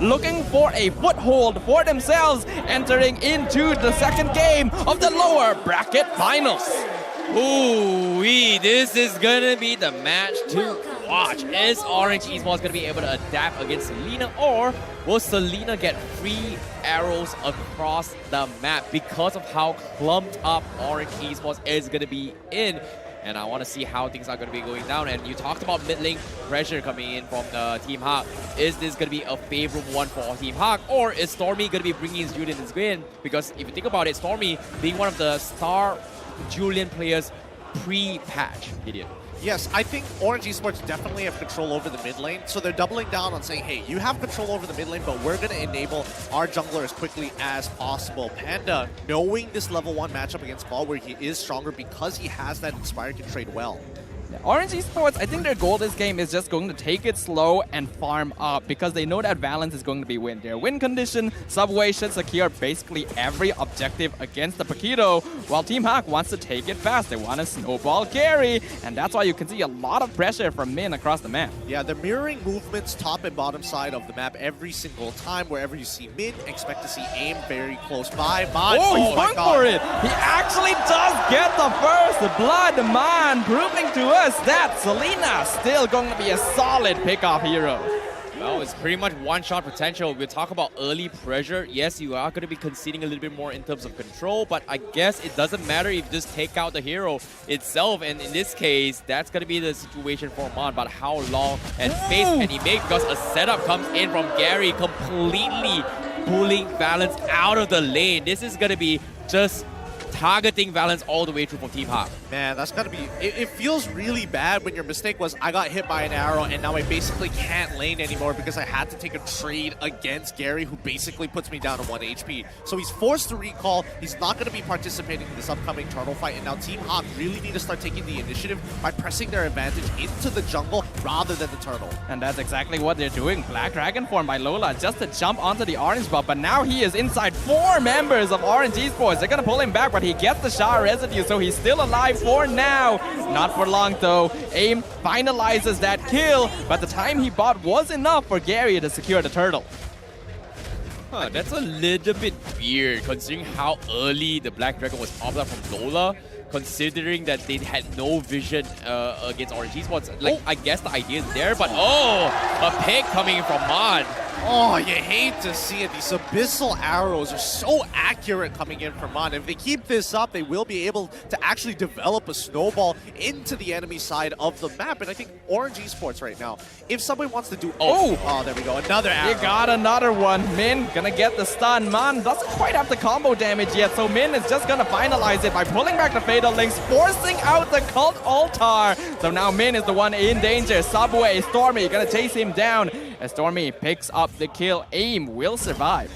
looking for a foothold for themselves, entering into the second game of the lower bracket finals. Ooh-wee, this is gonna be the match to watch. Is Orange Esports gonna be able to adapt against Selena, or will Selena get 3 arrows across the map because of how clumped up Orange Esports is gonna be in? And I want to see how things are going to be going down. And you talked about mid lane pressure coming in from the Team HAQ. Is this going to be a favorable one for Team HAQ? Or is Stormy going to be bringing his Julian in? Because if you think about it, Stormy being one of the star Julian players pre-patch, Gideon. Yes, I think Orange Esports definitely have control over the mid lane, so they're doubling down on saying, hey, you have control over the mid lane, but we're going to enable our jungler as quickly as possible. Panda, knowing this level 1 matchup against Ball, where he is stronger because he has that Inspire, can trade well. Orange Esports, I think their goal this game is just going to take it slow and farm up because they know that Valence is going to be win. Their win condition, Subway should secure basically every objective against the Paquito, while Team HAQ wants to take it fast. They want to snowball carry, and that's why you can see a lot of pressure from Min across the map. Yeah, they're mirroring movements top and bottom side of the map every single time. Wherever you see Min, expect to see aim very close by. Oh, he's going for it! He actually does get the first blood, man, proving to us that Selena still going to be a solid pickoff hero. Well, it's pretty much one-shot potential. We'll talk about early pressure. Yes, you are going to be conceding a little bit more in terms of control, but I guess it doesn't matter if you just take out the hero itself. And in this case, that's going to be the situation for Mon. But how long and space can he make? Because a setup comes in from Gary, completely pulling Valence out of the lane. This is going to be just targeting Valence all the way through from Team HAQ. Man, that's gotta be... It feels really bad when your mistake was, I got hit by an arrow and now I basically can't lane anymore because I had to take a trade against Gary, who basically puts me down to 1 HP. So he's forced to recall. He's not gonna be participating in this upcoming turtle fight, and now Team HAQ really need to start taking the initiative by pressing their advantage into the jungle rather than the turtle. And that's exactly what they're doing. Black Dragon form by Lola just to jump onto the orange buff, but now he is inside 4 members of Orange Esports. They're gonna pull him back, but he gets the shower residue, so he's still alive for now. Not for long though. Aim finalizes that kill, but the time he bought was enough for Gary to secure the turtle. Huh, that's a little bit weird considering how early the Black Dragon was popped up from Lola, considering that they had no vision against Orange Esports. Like, I guess the idea is there, but a pick coming in from Mod. Oh, you hate to see it. These abyssal arrows are so accurate coming in from Mon. If they keep this up, they will be able to actually develop a snowball into the enemy side of the map. And I think Orange Esports right now, if somebody wants to do... Oh, there we go. Another arrow. You got another one. Min gonna get the stun. Mon doesn't quite have the combo damage yet, so Min is just gonna finalize it by pulling back the Fatal Links, forcing out the Cult Altar. So now Min is the one in danger. Subway, Stormy gonna chase him down. As Stormy picks up the kill, Aim will survive.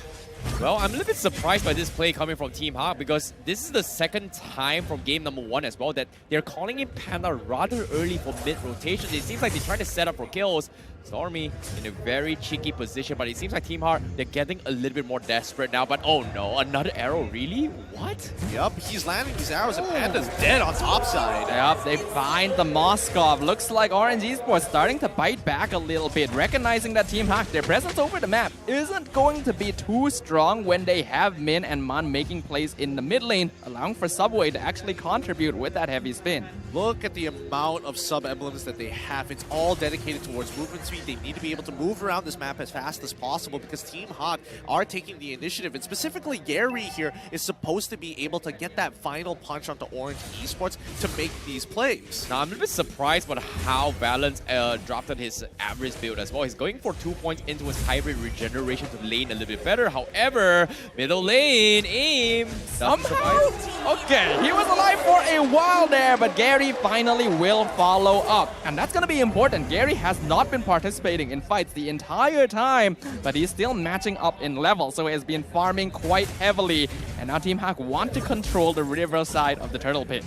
Well, I'm a little bit surprised by this play coming from Team HAQ because this is the second time from game number 1 as well that they're calling in Panda rather early for mid-rotation. It seems like they're trying to set up for kills. Stormy in a very cheeky position, but it seems like Team HAQ, they're getting a little bit more desperate now. But oh no, another arrow, really? What? Yup, he's landing these arrows and Panda's dead on top side. Yup, they find the Moskov. Looks like Orange Esports starting to bite back a little bit, recognizing that Team HAQ, their presence over the map isn't going to be too strong when they have Min and Mon making plays in the mid lane, allowing for Subway to actually contribute with that heavy spin. Look at the amount of sub-emblems that they have. It's all dedicated towards movement speed. They need to be able to move around this map as fast as possible because Team HAQ are taking the initiative. And specifically, Gary here is supposed to be able to get that final punch onto Orange Esports to make these plays. Now, I'm a little bit surprised about how Valence dropped on his average build as well. He's going for 2 points into his hybrid regeneration to lane a little bit better. However, middle lane, Aim. Somehow? Okay, he was alive for a while there, but Gary finally will follow up. And that's going to be important. Gary has not been participating in fights the entire time, but he's still matching up in level, so he has been farming quite heavily. And now Team HAQ want to control the river side of the turtle pit.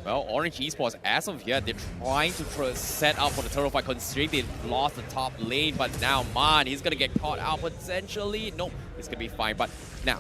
Well, Orange Esports, as of yet, they're trying to set up for the turtle fight, considering they lost the top lane. But now, man, he's going to get caught out potentially. Nope, he's going to be fine. But now,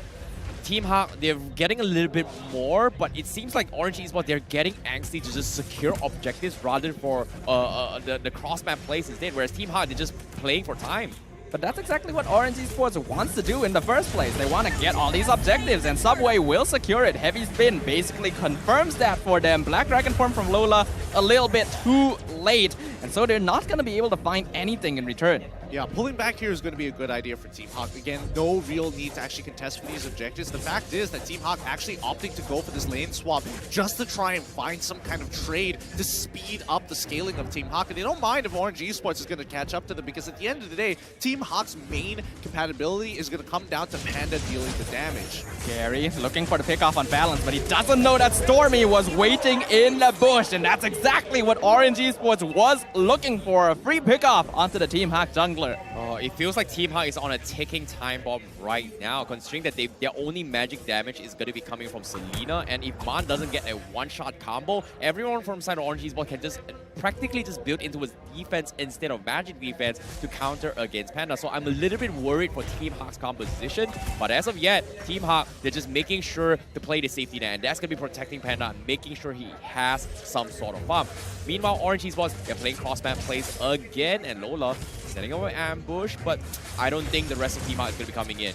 Team HAQ, they're getting a little bit more, but it seems like Orange Esports, they're getting angsty to just secure objectives rather for the cross-map plays instead, whereas Team HAQ, they're just playing for time. But that's exactly what Orange Esports wants to do in the first place. They want to get all these objectives, and Subway will secure it. Heavy Spin basically confirms that for them. Black Dragon Form from Lola a little bit too late, and so they're not going to be able to find anything in return. Yeah, pulling back here is going to be a good idea for Team HAQ. Again, no real need to actually contest for these objectives. The fact is that Team HAQ actually opting to go for this lane swap just to try and find some kind of trade to speed up the scaling of Team HAQ. And they don't mind if Orange Esports is going to catch up to them, because at the end of the day, Team HAQ's main compatibility is going to come down to Panda dealing the damage. Gary looking for the pickoff on balance, but he doesn't know that Stormy was waiting in the bush, and that's exactly what Orange Esports was looking for. A free pickoff onto the Team HAQ jungler. Oh, it feels like Team HAQ is on a ticking time bomb right now, considering that their only magic damage is going to be coming from Selena, and if Man doesn't get a one-shot combo, everyone from side of Orange Esports can just practically just build into his defense instead of magic defense to counter against Panda. So I'm a little bit worried for Team HAQ's composition, but as of yet, Team HAQ, they're just making sure to play the safety net, and that's going to be protecting Panda and making sure he has some sort of farm. Meanwhile, Orange Esports, they're playing cross-map plays again, and Lola setting up an ambush, but I don't think the rest of Team HAQ is going to be coming in.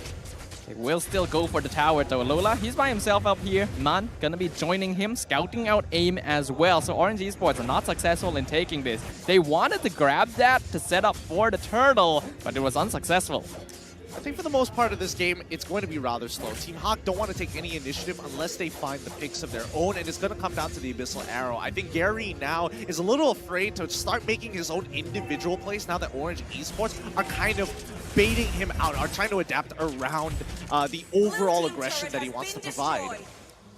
They will still go for the tower though. Lola, he's by himself up here. Man gonna be joining him, scouting out aim as well. So Orange Esports are not successful in taking this. They wanted to grab that to set up for the turtle, but it was unsuccessful. I think for the most part of this game, it's going to be rather slow. Team HAQ don't want to take any initiative unless they find the picks of their own, and it's going to come down to the Abyssal Arrow. I think Gary now is a little afraid to start making his own individual plays now that Orange Esports are kind of baiting him out, are trying to adapt around the overall aggression that he wants to provide.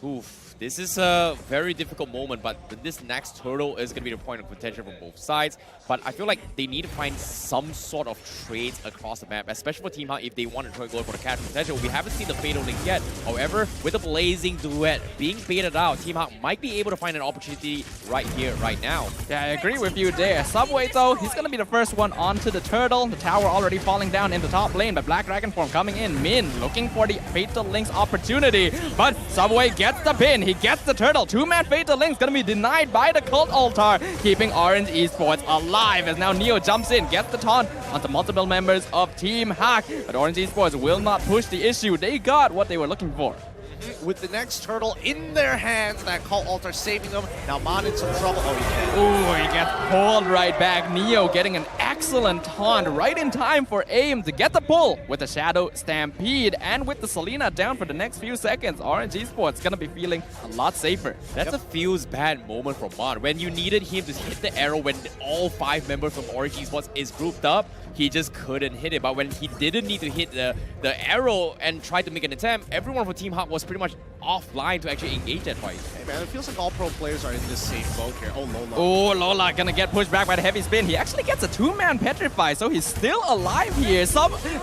Oof. This is a very difficult moment, but this next turtle is going to be the point of contention from both sides. But I feel like they need to find some sort of trades across the map, especially for Team HAQ if they want to try to go for the catch potential. We haven't seen the Fatal Link yet. However, with the Blazing Duet being baited out, Team HAQ might be able to find an opportunity right here, right now. Yeah, I agree with you there. Subway, though, he's going to be the first one onto the turtle. The tower already falling down in the top lane, but Black Dragon Form coming in. Min looking for the Fatal Link's opportunity, but Subway gets the pin. He gets the turtle. Two-man Fatal Link's going to be denied by the Cult Altar, keeping Orange Esports alive as now Neo jumps in, gets the taunt onto multiple members of Team HAQ. But Orange Esports will not push the issue. They got what they were looking for. With the next turtle in their hands, that Cult Altar saving them. Now Man in some trouble. Oh, he can't. Ooh, he gets pulled right back. Neo getting an excellent taunt right in time for AIM to get the pull with the Shadow Stampede. And with the Selena down for the next few seconds, Orange Esports gonna be feeling a lot safer. That's a feels bad moment from Man. When you needed him to hit the arrow when all 5 members from Orange Esports is grouped up, he just couldn't hit it. But when he didn't need to hit the arrow and try to make an attempt, everyone from Team HAQ was pretty much offline to actually engage that fight. Hey man, it feels like all pro players are in this same boat here. Oh, Lola. Oh, Lola gonna get pushed back by the heavy spin. He actually gets a 2-man petrify, so he's still alive here.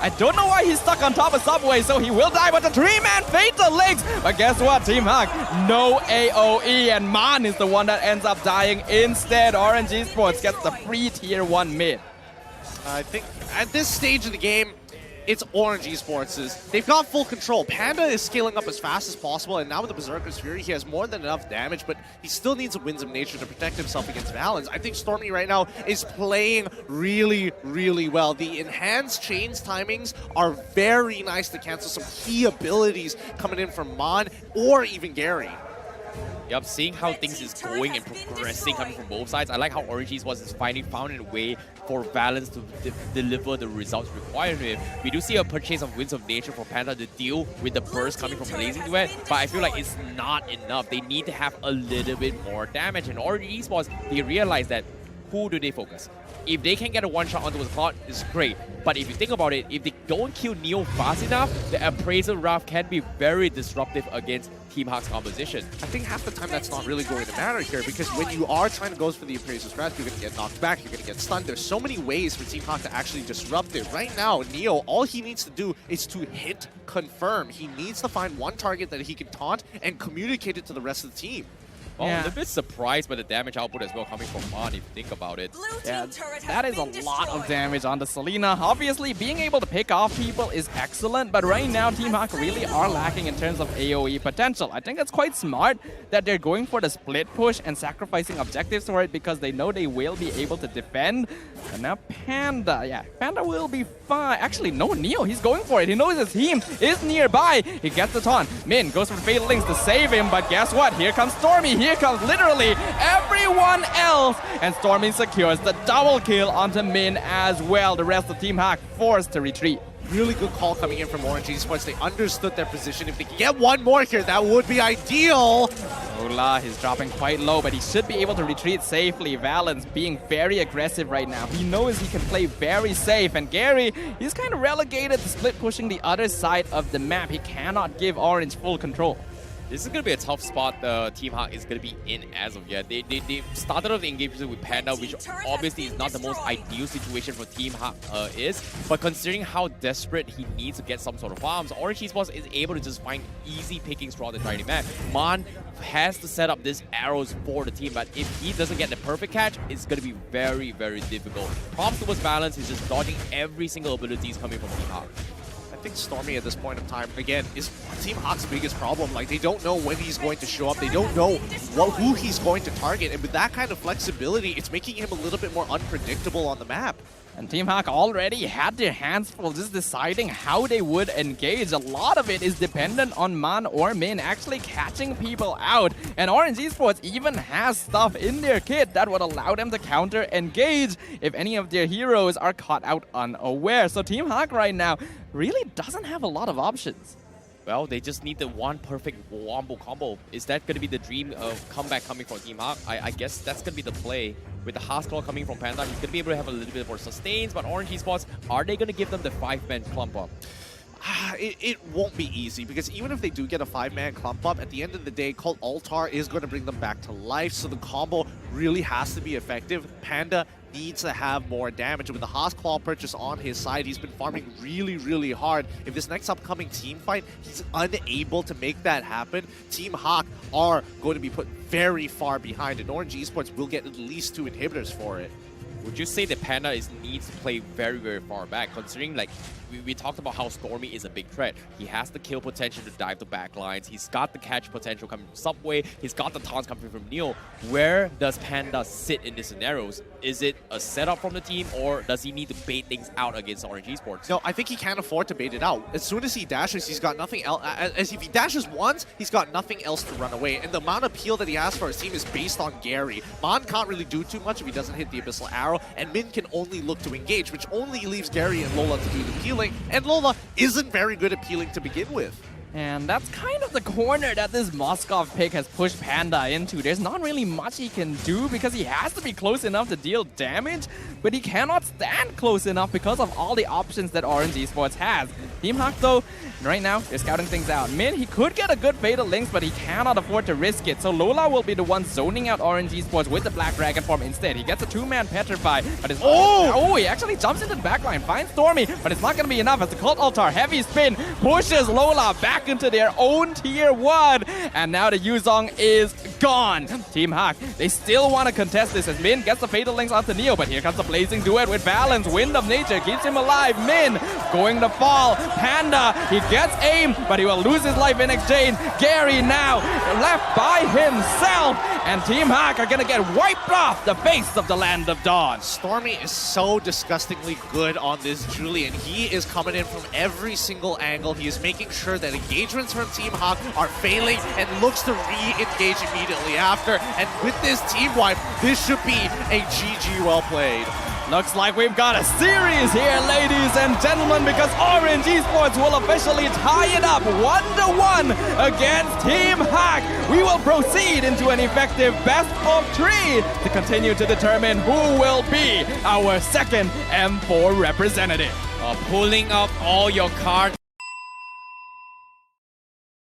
I don't know why he's stuck on top of Subway, so he will die with the 3-man Fatal Links. But guess what, Team HAQ? No AoE, and Man is the one that ends up dying instead. Orange Esports gets the free tier 1 mid. I think at this stage of the game, it's Orange Esports'. They've got full control. Panda is scaling up as fast as possible, and now with the Berserker's Fury, he has more than enough damage, but he still needs a Winds of Nature to protect himself against Valens. I think Stormy right now is playing really, really well. The enhanced chains timings are very nice to cancel some key abilities coming in from Mon or even Gary. Yep, seeing how things is going and progressing coming from both sides. I like how Orange Esports is finally found a way for Valens to deliver the results required of him. We do see a purchase of Winds of Nature for Panda to deal with the burst coming from Blazing Duet, but I feel like it's not enough. They need to have a little bit more damage, and Orange Esports, they realize that who do they focus? If they can get a one-shot onto his cloud, it's great. But if you think about it, if they don't kill Neo fast enough, the Appraisal Wrath can be very disruptive against Team HAQ's composition. I think half the time that's not really going to matter here, because when you are trying to go for the Appraiser's Wrath, you're going to get knocked back, you're going to get stunned. There's so many ways for Team HAQ to actually disrupt it. Right now, Neo, all he needs to do is to hit confirm. He needs to find one target that he can taunt and communicate it to the rest of the team. Well, Yeah. a little bit surprised by the damage output as well coming from Mon, if you think about it. Yeah, that is a lot of damage on the Selena. Obviously, being able to pick off people is excellent, but right now, Team HAQ really are lacking in terms of AoE potential. I think it's quite smart that they're going for the split push and sacrificing objectives for it because they know they will be able to defend. And now Panda, yeah, Panda will be fine. Actually, no, Neo, he's going for it. He knows his team is nearby. He gets the taunt. Min goes for Fatal Links to save him, but guess what? Here comes Stormy. Here comes literally everyone else. And Stormy secures the double kill onto Min as well. The rest of Team HAQ forced to retreat. Really good call coming in from Orange Esports. They understood their position. If they can get one more here, that would be ideal. Lola is dropping quite low, but he should be able to retreat safely. Valens being very aggressive right now. He knows he can play very safe. And Gary, he's kind of relegated to split pushing the other side of the map. He cannot give Orange full control. This is going to be a tough spot Team HAQ is going to be in as of yet. They started off the engagement with Panda, which obviously is not the most ideal situation for Team HAQ is. But considering how desperate he needs to get some sort of farms, Orange Esports is able to just find easy pickings throughout the entire map. Mon has to set up these arrows for the team, but if he doesn't get the perfect catch, it's going to be very, very difficult. Props towards Balance, he's just dodging every single abilities coming from Team HAQ. I think Stormy at this point of time, again, is Team HAQ's biggest problem. Like, they don't know when he's going to show up. They don't know who he's going to target. And with that kind of flexibility, it's making him a little bit more unpredictable on the map. And Team HAQ already had their hands full just deciding how they would engage. A lot of it is dependent on Man or Min actually catching people out. And Orange Esports even has stuff in their kit that would allow them to counter-engage if any of their heroes are caught out unaware. So Team HAQ right now really doesn't have a lot of options. Well, they just need the one perfect wombo combo. Is that going to be the dream of comeback coming from Team HAQ? I guess that's going to be the play. With the HAQ coming from Panda, he's going to be able to have a little bit more sustains, but Orange Esports, are they going to give them the 5-man clump up? It won't be easy, because even if they do get a 5-man clump up, at the end of the day, Cult Altar is going to bring them back to life, so the combo really has to be effective. Panda needs to have more damage. And with the Haas Claw purchase on his side, he's been farming really, really hard. If this next upcoming team fight, he's unable to make that happen, Team HAQ are going to be put very far behind, and Orange Esports will get at least 2 inhibitors for it. Would you say that Panda needs to play very, very far back, considering like we talked about how Stormy is a big threat. He has the kill potential to dive the backlines. He's got the catch potential coming from Subway. He's got the taunts coming from Neo. Where does Panda sit in these scenarios? Is it a setup from the team, or does he need to bait things out against Orange Esports? No, I think he can't afford to bait it out. As soon as he dashes, he's got nothing else. As if he dashes once, he's got nothing else to run away. And the amount of peel that he has for his team is based on Gary. Mon can't really do too much if he doesn't hit the Abyssal Arrow, and Min can only look to engage, which only leaves Gary and Lola to do the peeling. And Lola isn't very good at peeling to begin with. And that's kind of the corner that this Moskov pick has pushed Panda into. There's not really much he can do because he has to be close enough to deal damage, but he cannot stand close enough because of all the options that Orange Esports has. Team HAQ, though, right now, they're scouting things out. Min, he could get a good Fatal Links, but he cannot afford to risk it. So Lola will be the one zoning out Orange Esports with the Black Dragon form instead. He gets a 2-man Petrify, but it's... Oh, he actually jumps into the backline, finds Stormy, but it's not going to be enough as the Cult Altar heavy spin pushes Lola back into their own tier 1, and now the Yuzong is gone. Team HAQ, they still want to contest this as Min gets the Fatal Links onto Neo, but here comes the Blazing Duet with Balance. Wind of Nature keeps him alive. Min going to fall. Panda, he gets aim, but he will lose his life in exchange. Gary now left by himself, and Team HAQ are going to get wiped off the face of the Land of Dawn. Stormy is so disgustingly good on this Julian. He is coming in from every single angle. He is making sure that engagements from Team HAQ are failing and looks to re-engage immediately after. And with this team wipe, this should be a GG well played. Looks like we've got a series here, ladies and gentlemen, because Orange Esports will officially tie it up 1-1 against Team HAQ. We will proceed into an effective best of 3 to continue to determine who will be our second M4 representative. Pulling up all your cards.